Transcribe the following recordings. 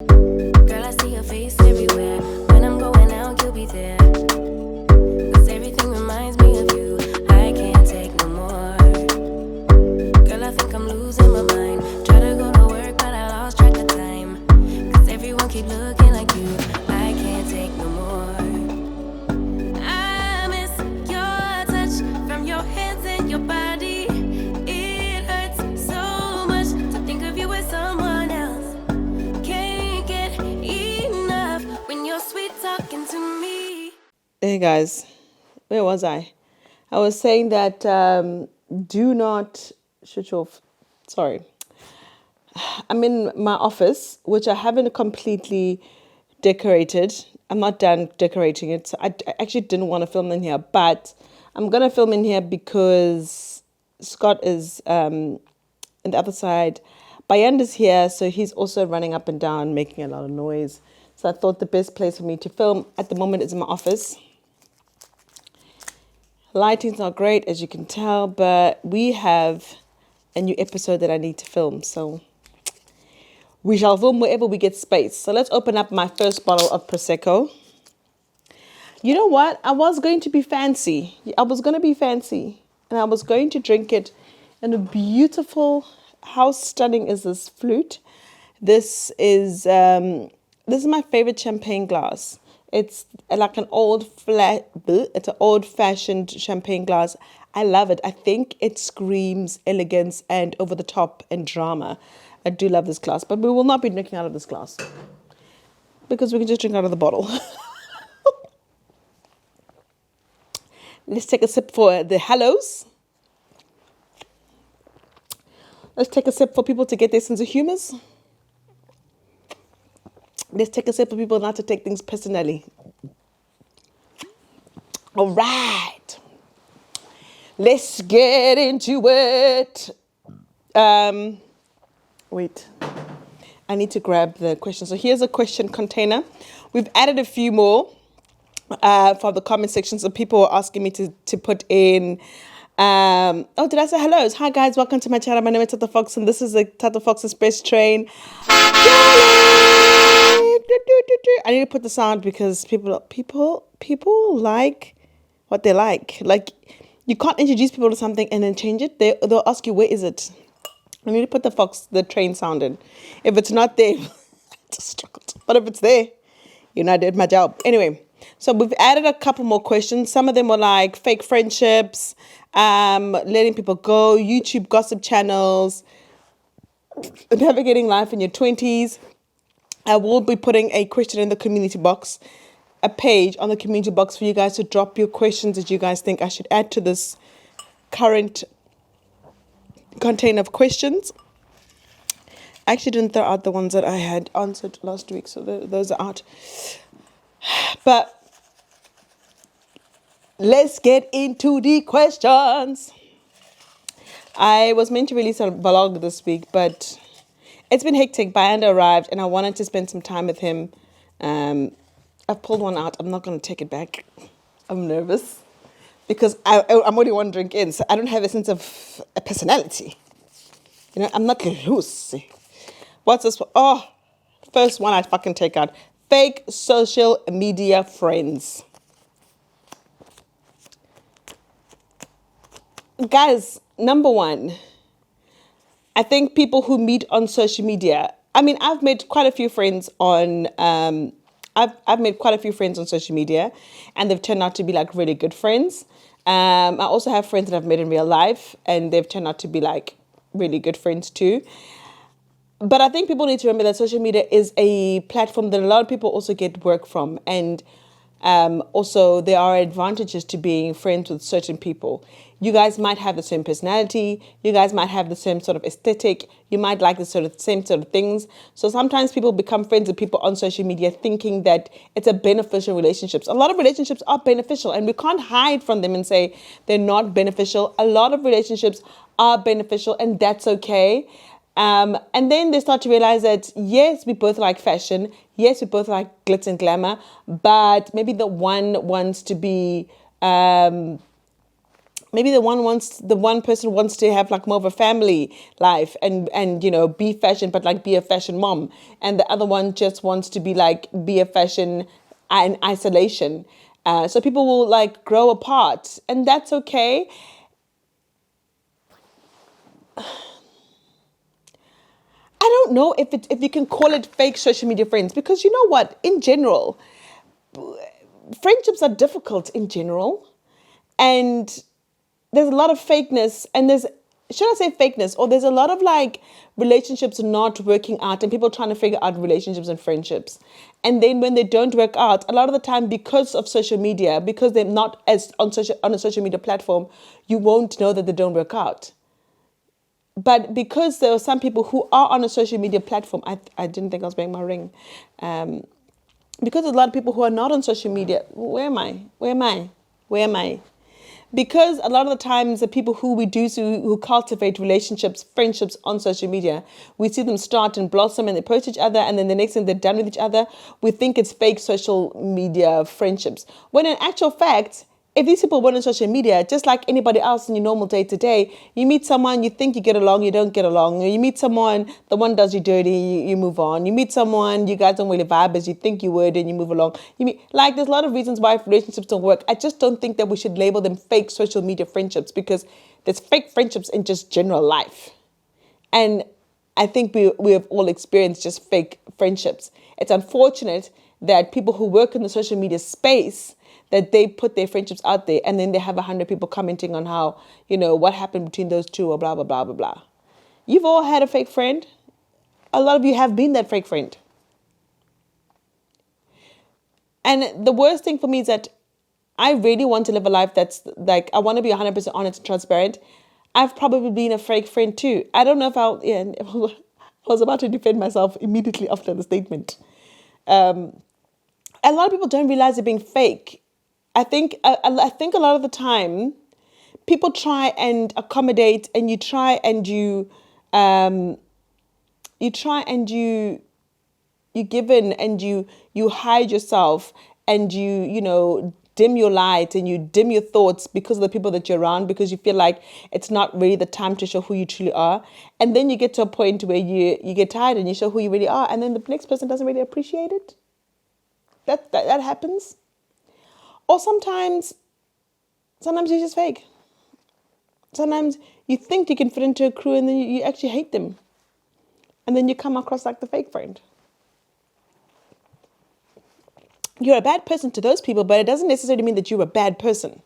Girl, I see your face everywhere. When I'm going out, you'll be there. 'Cause everything reminds me of you. I can't take no more. Girl, I think I'm losing my mind. Try to go to work, but I lost track of time. 'Cause everyone keep looking like you. I can't take no more. I miss your touch from your hands and your body. It hurts so much to think of you as someone else. Can't get enough when you're sweet talking to me. Hey guys, where was I? I was saying that do not switch off. Sorry. I'm in my office, which I haven't completely decorated. I'm not done decorating it. So I actually didn't want to film in here, but I'm going to film in here because Scott is on the other side. Bayand is here, so he's also running up and down, making a lot of noise. So I thought the best place for me to film at the moment is in my office. Lighting's not great, as you can tell, but we have a new episode that I need to film. So we shall film wherever we get space. So let's open up my first bottle of Prosecco. You know what? I was going to be fancy. And I was going to drink it in a beautiful, how stunning is this flute? This is my favorite champagne glass. It's like an it's an old-fashioned champagne glass. I love it. I think it screams elegance and over the top and drama. I do love this glass, but we will not be drinking out of this glass because we can just drink out of the bottle. Let's take a sip for the hellos. Let's take a sip for people to get their sense of humor. Let's take a sip for people not to take things personally. All right. Let's get into it. Wait. I need to grab the question. So here's a question container. We've added a few more for the comment section. So people were asking me to put in... did I say hellos? Hi guys, welcome to my channel. My name is Tata Fox and this is the Tata Fox Express train. I need to put the sound because people like what they like. Like, you can't introduce people to something and then change it. They'll ask you, where is it? I need to put the train sound in. If it's not there, I just struggled. But if it's there, I did my job. Anyway, so we've added a couple more questions. Some of them were like fake friendships, letting people go, YouTube gossip channels, navigating life in your 20s. I will be putting a question in the community box, a page on the community box for you guys to drop your questions that you guys think I should add to this current container of questions. I actually didn't throw out the ones that I had answered last week, so those are out. But let's get into the questions. I was meant to release a vlog this week, but it's been hectic. Bayanda arrived and I wanted to spend some time with him. I've pulled one out. I'm not going to take it back. I'm nervous because I'm only one drink in, so I don't have a sense of a personality. I'm not loose. What's this one? Oh, first one I'd fucking take out. Fake social media friends. Guys, number one, I think people who meet on social media. I mean, I've made quite a few friends on. I've made quite a few friends on social media, and they've turned out to be like really good friends. I also have friends that I've met in real life, and they've turned out to be like really good friends too. But I think people need to remember that social media is a platform that a lot of people also get work from, and also there are advantages to being friends with certain people. You guys might have the same personality. You guys might have the same sort of aesthetic. You might like the same sort of things. So sometimes people become friends with people on social media thinking that it's a beneficial relationships. A lot of relationships are beneficial and we can't hide from them and say they're not beneficial. A lot of relationships are beneficial and that's okay. And then they start to realize that, yes, we both like fashion. Yes, we both like glitz and glamour. But maybe the one wants to be maybe the one person wants to have like more of a family life and be fashion, but like be a fashion mom, and the other one just wants to be a fashion in isolation. So people will like grow apart, and that's okay. I don't know if you can call it fake social media friends, because you know what, in general, friendships are difficult in general, and there's a lot of fakeness, and should I say fakeness, or there's a lot of like relationships not working out and people trying to figure out relationships and friendships. And then when they don't work out, a lot of the time, because of social media, because they're not as on a social media platform, you won't know that they don't work out. But because there are some people who are on a social media platform, I didn't think I was wearing my ring. Because there's a lot of people who are not on social media. Where am I? Where am I? Where am I? Because a lot of the times the people who we do who cultivate relationships, friendships on social media, we see them start and blossom and they post each other, and then the next thing they're done with each other. We think it's fake social media friendships. When in actual fact, if these people weren't on social media, just like anybody else in your normal day to day, you meet someone, you think you get along, you don't get along. You meet someone, the one does you dirty, you move on. You meet someone, you guys don't really vibe as you think you would, and you move along. There's a lot of reasons why relationships don't work. I just don't think that we should label them fake social media friendships, because there's fake friendships in just general life. And I think we have all experienced just fake friendships. It's unfortunate that people who work in the social media space, that they put their friendships out there, and then they have 100 people commenting on how, what happened between those two, or blah, blah, blah, blah, blah. You've all had a fake friend. A lot of you have been that fake friend. And the worst thing for me is that I really want to live a life that's like, I want to be 100% honest and transparent. I've probably been a fake friend too. I don't know if I was about to defend myself immediately after the statement. A lot of people don't realize they're being fake. I think a lot of the time, people try and accommodate, and you try and you give in, and you hide yourself, and you dim your light, and you dim your thoughts because of the people that you're around, because you feel like it's not really the time to show who you truly are. And then you get to a point where you get tired and you show who you really are, and then the next person doesn't really appreciate it. That happens. Or sometimes you're just fake. Sometimes you think you can fit into a crew, and then you actually hate them. And then you come across like the fake friend. You're a bad person to those people, but it doesn't necessarily mean that you're a bad person.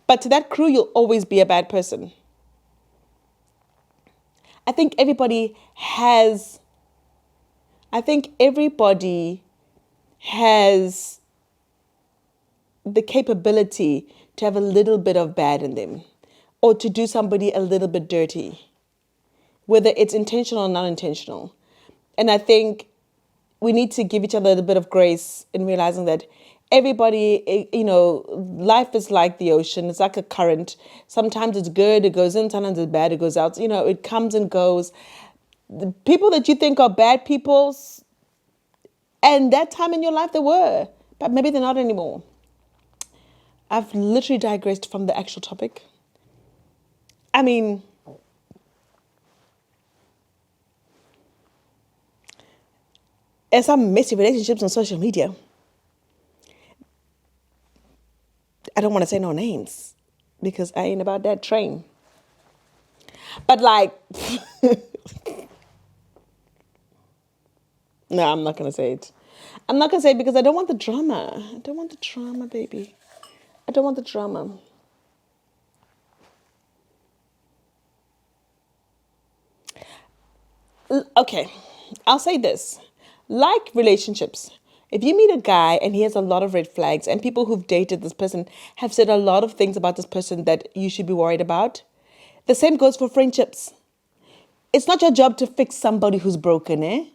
But to that crew, you'll always be a bad person. I think everybody has the capability to have a little bit of bad in them, or to do somebody a little bit dirty, whether it's intentional or non-intentional. And I think we need to give each other a little bit of grace in realizing that everybody, life is like the ocean. It's like a current. Sometimes it's good, it goes in. Sometimes it's bad, it goes out. It comes and goes. The people that you think are bad people, and that time in your life they were, but maybe they're not anymore. I've literally digressed from the actual topic. I mean, there's some messy relationships on social media. I don't want to say no names because I ain't about that train. But like, no, I'm not going to say it. I'm not going to say it because I don't want the drama. I don't want the drama, baby. I don't want the drama. Okay, I'll say this. Like relationships, if you meet a guy and he has a lot of red flags, and people who've dated this person have said a lot of things about this person that you should be worried about, the same goes for friendships. It's not your job to fix somebody who's broken, eh?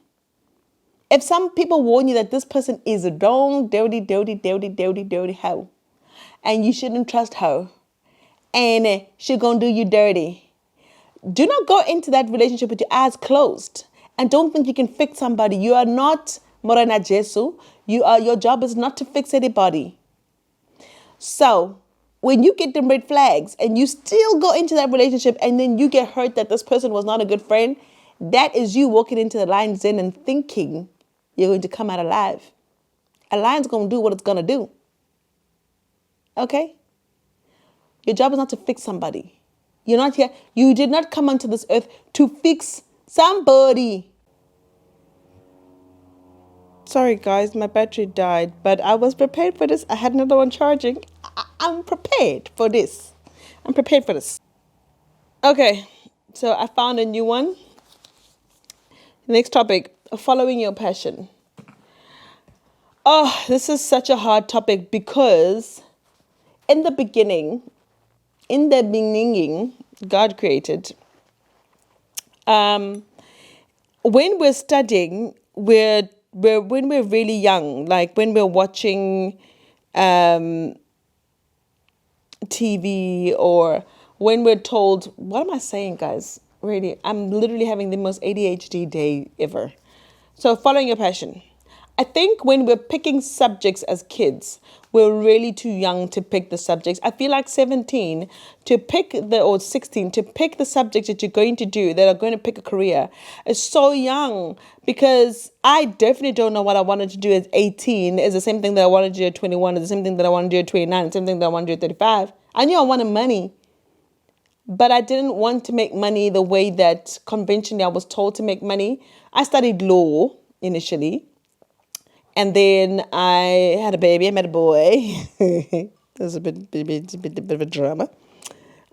If some people warn you that this person is a dirty hoe, and you shouldn't trust her, and she gonna do you dirty, do not go into that relationship with your eyes closed, and don't think you can fix somebody. You are not Morena Jesu. Your job is not to fix anybody. So when you get them red flags and you still go into that relationship and then you get hurt that this person was not a good friend, that is you walking into the lion's den and thinking you're going to come out alive. A lion's going to do what it's going to do. Okay? Your job is not to fix somebody. You're not here. You did not come onto this earth to fix somebody. Sorry, guys, my battery died, but I was prepared for this. I had another one charging. I'm prepared for this. I'm prepared for this. Okay, so I found a new one. Next topic, following your passion. Oh, this is such a hard topic because in the beginning, God created. When we're studying, when we're really young, like when we're watching TV or when we're told, what am I saying, guys? Really, I'm literally having the most ADHD day ever. So following your passion. I think when we're picking subjects as kids, we're really too young to pick the subjects. I feel like 17 to pick or 16 to pick the subjects that you're going to do, that are going to pick a career, is so young, because I definitely don't know what I wanted to do at 18 is the same thing that I wanted to do at 21, is the same thing that I want to do at 29, the same thing that I want to do at 35. I knew I wanted money, but I didn't want to make money the way that conventionally I was told to make money. I studied law initially. And then I had a baby. I met a boy. It was a bit of a drama.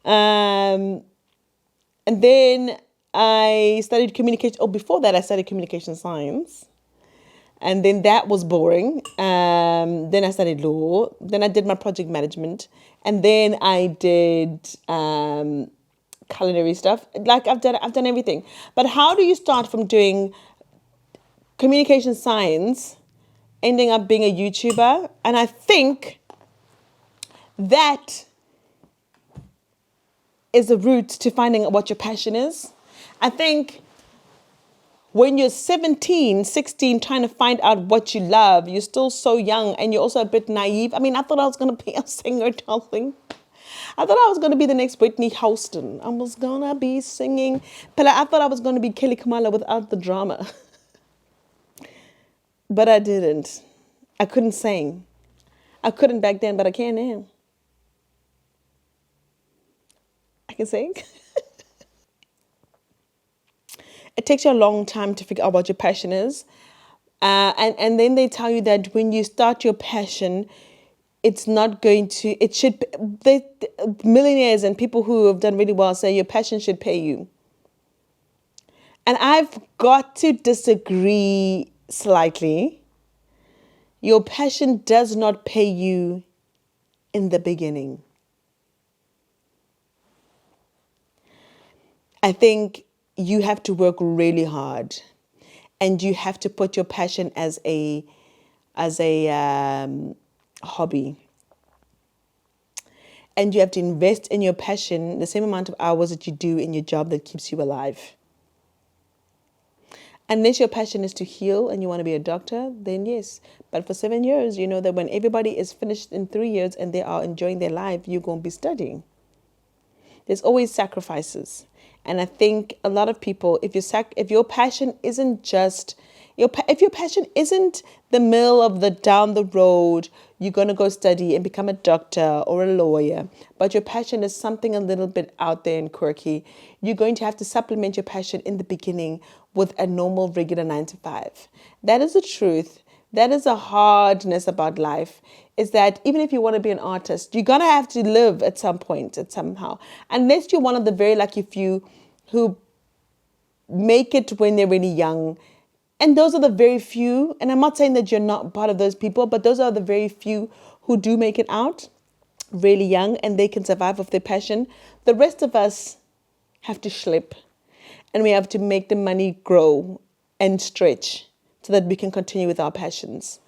And then I studied communication. Oh, before that, I studied communication science. And then that was boring. Then I studied law. Then I did my project management. And then I did culinary stuff. Like I've done everything. But how do you start from doing communication science, ending up being a YouTuber? And I think that is the route to finding what your passion is. I think when you're 17, 16, trying to find out what you love, you're still so young and you're also a bit naive. I mean, I thought I was going to be a singer, darling. I thought I was going to be the next Whitney Houston. I was going to be singing. But I thought I was going to be Kelly Kamala without the drama. But I didn't. I couldn't sing. I couldn't back then, but I can now. I can sing. It takes you a long time to figure out what your passion is. And then they tell you that when you start your passion, it's not going to, it should, millionaires and people who have done really well say your passion should pay you. And I've got to disagree slightly. Your passion does not pay you in the beginning. I think you have to work really hard, and you have to put your passion as a hobby. And you have to invest in your passion the same amount of hours that you do in your job that keeps you alive. Unless your passion is to heal and you want to be a doctor, then yes. But for 7 years, you know that when everybody is finished in 3 years and they are enjoying their life, you're going to be studying. There's always sacrifices. And I think a lot of people, if your passion isn't just, if your passion isn't the middle of the down the road, you're going to go study and become a doctor or a lawyer, but your passion is something a little bit out there and quirky, you're going to have to supplement your passion in the beginning with a normal, regular 9 to 5. That is the truth. That is a hardness about life, is that even if you want to be an artist, you're going to have to live at some point, somehow. Unless you're one of the very lucky few who make it when they're really young. And those are the very few. And I'm not saying that you're not part of those people, but those are the very few who do make it out really young and they can survive with their passion. The rest of us have to schlep, and we have to make the money grow and stretch so that we can continue with our passions.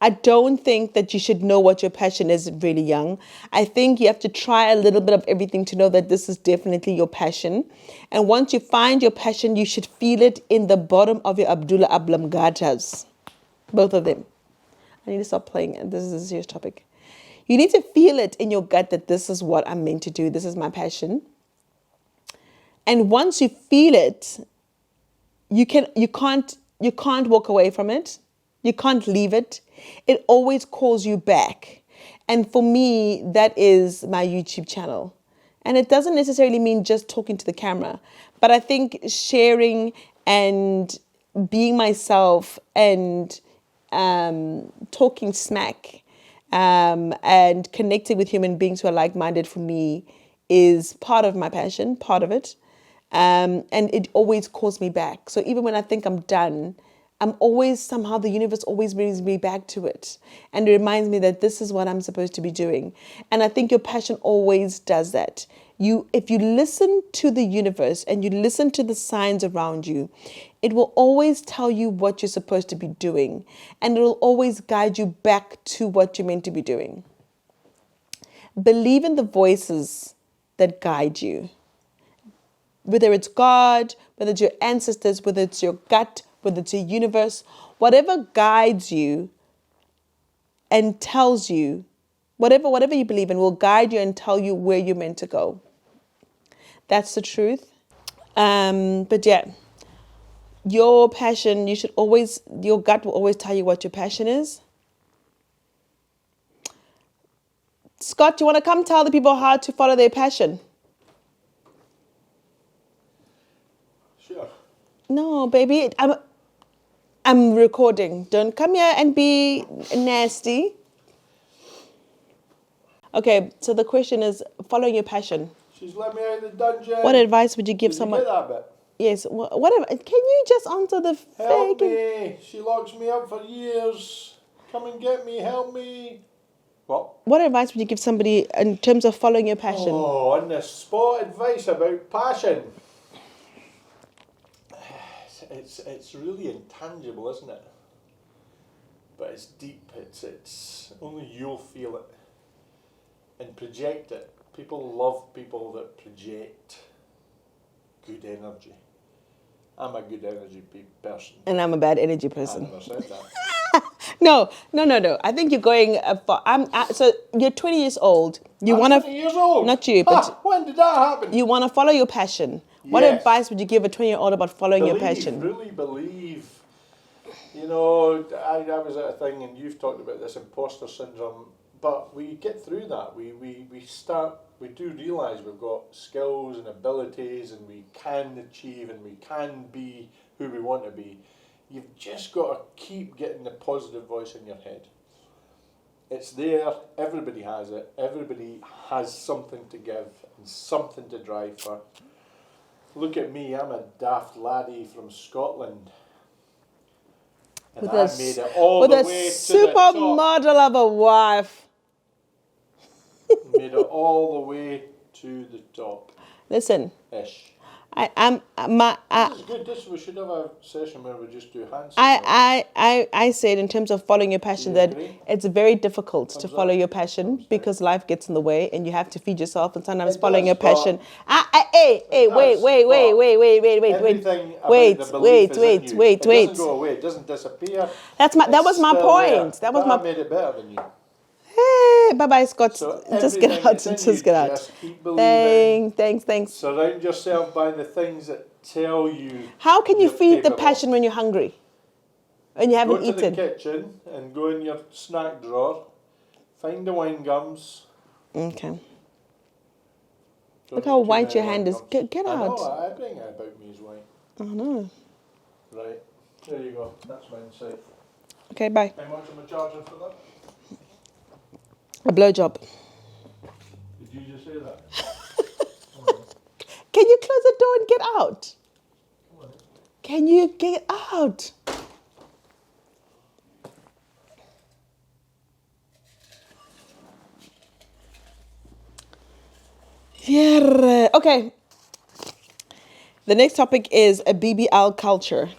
I don't think that you should know what your passion is really young. I think you have to try a little bit of everything to know that this is definitely your passion. And once you find your passion, you should feel it in the bottom of your Abdullah Ablam Gatas. Both of them. I need to stop playing. This is a serious topic. You need to feel it in your gut that this is what I'm meant to do. This is my passion. And once you feel it, you can't walk away from it. You can't leave it. It always calls you back. And for me, that is my YouTube channel. And it doesn't necessarily mean just talking to the camera, but I think sharing and being myself and talking smack and connecting with human beings who are like-minded for me is part of my passion, part of it. And it always calls me back. So even when I think I'm done, I'm always, somehow the universe always brings me back to it. And it reminds me that this is what I'm supposed to be doing. And I think your passion always does that. If you listen to the universe and you listen to the signs around you, it will always tell you what you're supposed to be doing. And it will always guide you back to what you're meant to be doing. Believe in the voices that guide you. Whether it's God, whether it's your ancestors, whether it's your gut, whether it's your universe, whatever guides you and tells you, whatever you believe in will guide you and tell you where you're meant to go. That's the truth. But yeah, your passion, your gut will always tell you what your passion is. Scott, you want to come tell the people how to follow their passion? Sure. No, baby, I'm recording. Don't come here and be nasty. Okay, so the question is following your passion. She's let me out of the dungeon. What advice would you give someone? Did you get that bit? Yes. Can you just answer the Help me. She locks me up for years. Come and get me. Help me. What? What advice would you give somebody in terms of following your passion? Oh, on the spot advice about passion. It's really intangible, isn't it? But it's deep. It's only you'll feel it and project it. People love people that project good energy. I'm a good energy person. And I'm a bad energy person. I never said that. No. I think you're going for. So you're 20 years old. You want to. 20 years old. Not you, but when did that happen? you want to follow your passion. What Yes. advice would you give a 20-year-old about following your passion? Really believe. You know, I was at a thing, and you've talked about this imposter syndrome. But we get through that. We do realise we've got skills and abilities, and we can achieve, and we can be who we want to be. You've just got to keep getting the positive voice in your head. It's there. Everybody has it. Everybody has something to give and something to drive for. Look at me. I'm a daft laddie from Scotland. And I made it all the way to the top. Supermodel of a wife. Made it all the way to the top. Listen, Ish. this This is good. We should have a session where we just do hands. I said in terms of following your passion that agree? it's very difficult to Thumbs follow up. your passion Thumbs because down. life gets in the way and you have to feed yourself, and sometimes It following does, your passion. but- Wait, does, wait. Everything about the belief is in you. Wait. It doesn't go away. It doesn't disappear. That was It's my still point. there, That was but my. I made it better than you. Hey, bye, Scott. So Just get everything out. is in Just you. get out. Just keep believing. Thanks. Surround yourself by the things that tell you. How can you you're feed the capable. passion when you're hungry? And you haven't Go to eaten? the kitchen and go in your snack drawer. Find the wine gums. Okay. Don't Look eat how too white many your wine hand is. gums. Get I out. know, I bring it about me as wine. Oh no. Right, there you go. That's mine safe. Okay, bye. How much am I charging for that? A blowjob. Did you just say that? Can you close the door and get out? Come on. Can you get out? Yeah. Okay. The next topic is a BBL culture.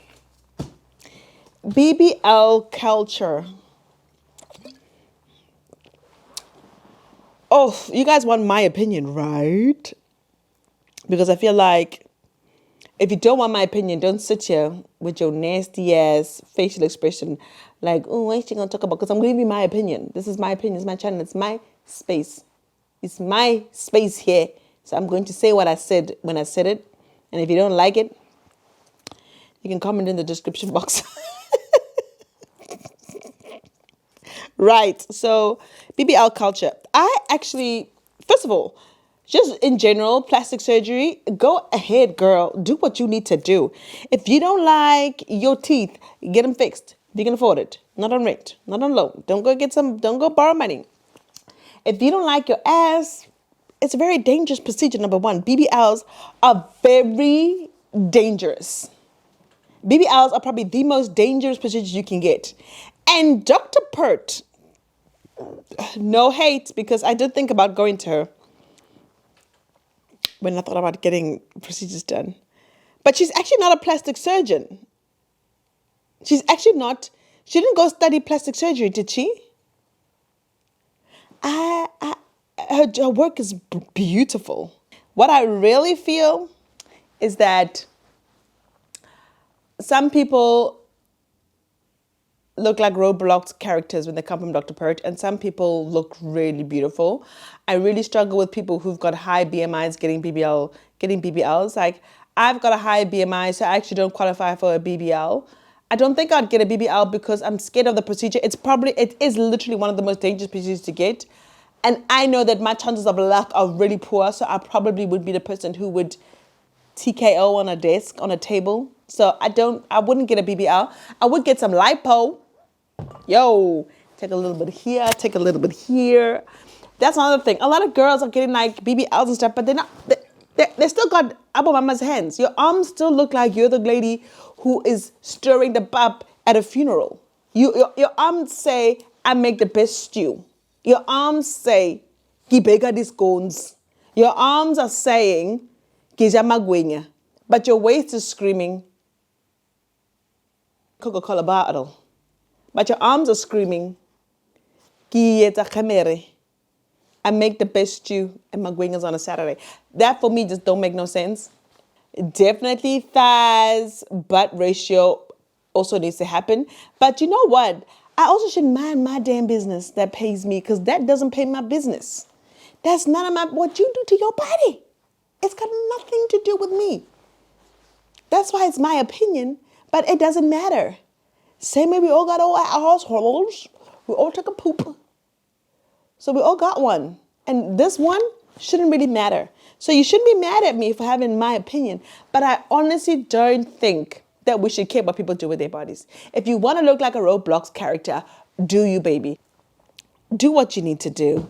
BBL culture. Oh, you guys want my opinion, right? Because I feel like If you don't want my opinion, don't sit here with your nasty ass facial expression like, oh, what is she going to talk about? Because I'm giving you my opinion. This is my opinion. It's my channel. It's my space. It's my space here. So I'm going to say what I said when I said it. And if you don't like it, you can comment in the description box. Right. So BBL culture. I actually, first of all, just in general, plastic surgery, go ahead, girl. Do what you need to do. If you don't like your teeth, get them fixed. If you can afford it. Not on rent. Not on loan. Don't go borrow money. If you don't like your ass, it's a very dangerous procedure, number one. BBLs are very dangerous. BBLs are probably the most dangerous procedures you can get. And Dr. Pert, no hate, because I did think about going to her when I thought about getting procedures done. But she's actually not a plastic surgeon. She's actually not. She didn't go study plastic surgery, did she? Her work is beautiful. What I really feel is that some people look like Roblox characters when they come from Dr. Pert, and some people look really beautiful. I really struggle with people who've got high BMIs getting BBLs. Like, I've got a high BMI, so I actually don't qualify for a BBL. I don't think I'd get a BBL because I'm scared of the procedure. It is literally one of the most dangerous procedures to get. And I know that my chances of luck are really poor, so I probably would be the person who would TKO on a desk, on a table. So I wouldn't get a BBL. I would get some lipo. Yo, take a little bit here, take a little bit here. That's another thing. A lot of girls are getting like BBLs and stuff, but they still got Abu Mama's hands. Your arms still look like you're the lady who is stirring the pap at a funeral. Your arms say, I make the best stew. Your arms say, Gibega these scones. Your arms are saying, Gija magwenya. But your waist is screaming, Coca-Cola bottle. But your arms are screaming, Kiyeta kamere. I make the best stew and magwengas on a Saturday. That for me just don't make no sense. Definitely thighs, butt ratio also needs to happen. But you know what? I also should mind my damn business that pays me, because that doesn't pay my business. That's none of what you do to your body. It's got nothing to do with me. That's why it's my opinion, but it doesn't matter. Same way we all got our households. We all took a poop. So we all got one. And this one shouldn't really matter. So you shouldn't be mad at me for having my opinion. But I honestly don't think that we should care what people do with their bodies. If you want to look like a Roblox character, do you, baby. Do what you need to do.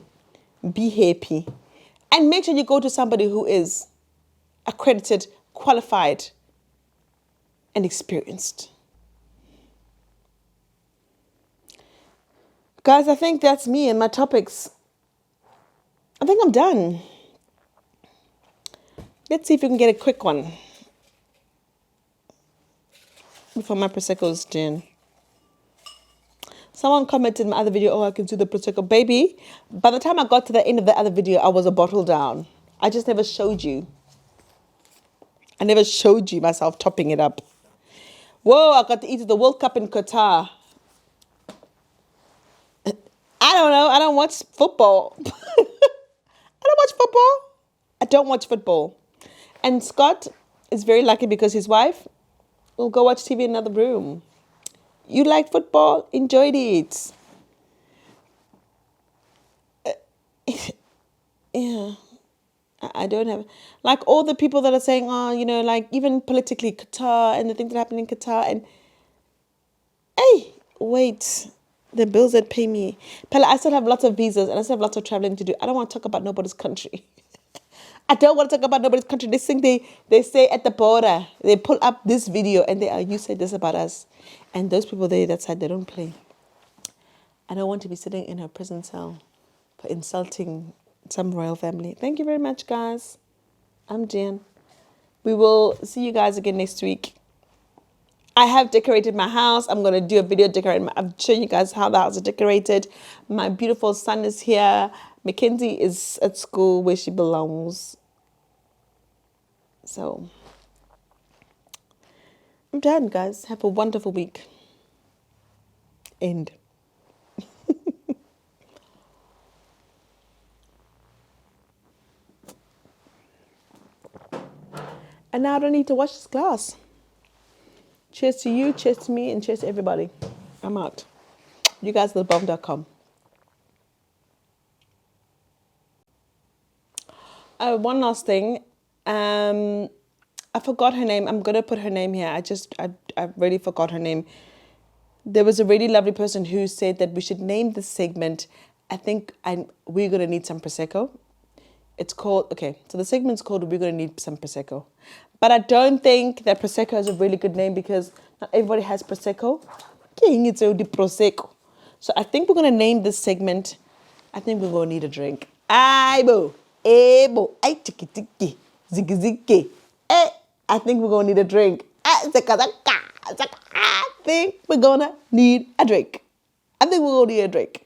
Be happy. And make sure you go to somebody who is accredited, qualified, and experienced. Guys, I think that's me and my topics. I think I'm done. Let's see if we can get a quick one before my Prosecco is done. Someone commented in my other video, oh, I can do the Prosecco. Baby, by the time I got to the end of the other video, I was a bottle down. I just never showed you. I never showed you myself topping it up. Whoa, I got to eat at the World Cup in Qatar. I don't know. I don't watch football. I don't watch football. And Scott is very lucky because his wife will go watch TV in another room. You like football? Enjoyed it. Yeah. I don't have... Like all the people that are saying, oh, you know, like even politically, Qatar and the things that happen in Qatar. And, hey, wait... The bills that pay me. Pella, I still have lots of visas and I still have lots of traveling to do. I don't want to talk about nobody's country. I don't want to talk about nobody's country. This thing they say at the border, they pull up this video and you said this about us. And those people there, that side, they don't play. I don't want to be sitting in a prison cell for insulting some royal family. Thank you very much, guys. I'm Jan. We will see you guys again next week. I have decorated my house. I'm going to do a video decorating. I'm showing you guys how the house is decorated. My beautiful son is here. Mackenzie is at school where she belongs. So, I'm done, guys. Have a wonderful week. End. And now I don't need to wash this glass. Cheers to you, cheers to me, and cheers to everybody. I'm out. You guys at thebomb.com. One last thing. I forgot her name. I'm gonna put her name here. I really forgot her name. There was a really lovely person who said that we should name this segment. We're gonna need some prosecco. It's called So the segment's called "We're gonna need some prosecco," but I don't think that prosecco is a really good name because not everybody has prosecco. It's already prosecco. So I think we're gonna name this segment. I think we're gonna need a drink. Aibo, ebo, ai tiki tiki, ziki ziki. I think we're gonna need a drink. Zaka zaka, zaka. I think we're gonna need a drink. I think we're gonna need a drink.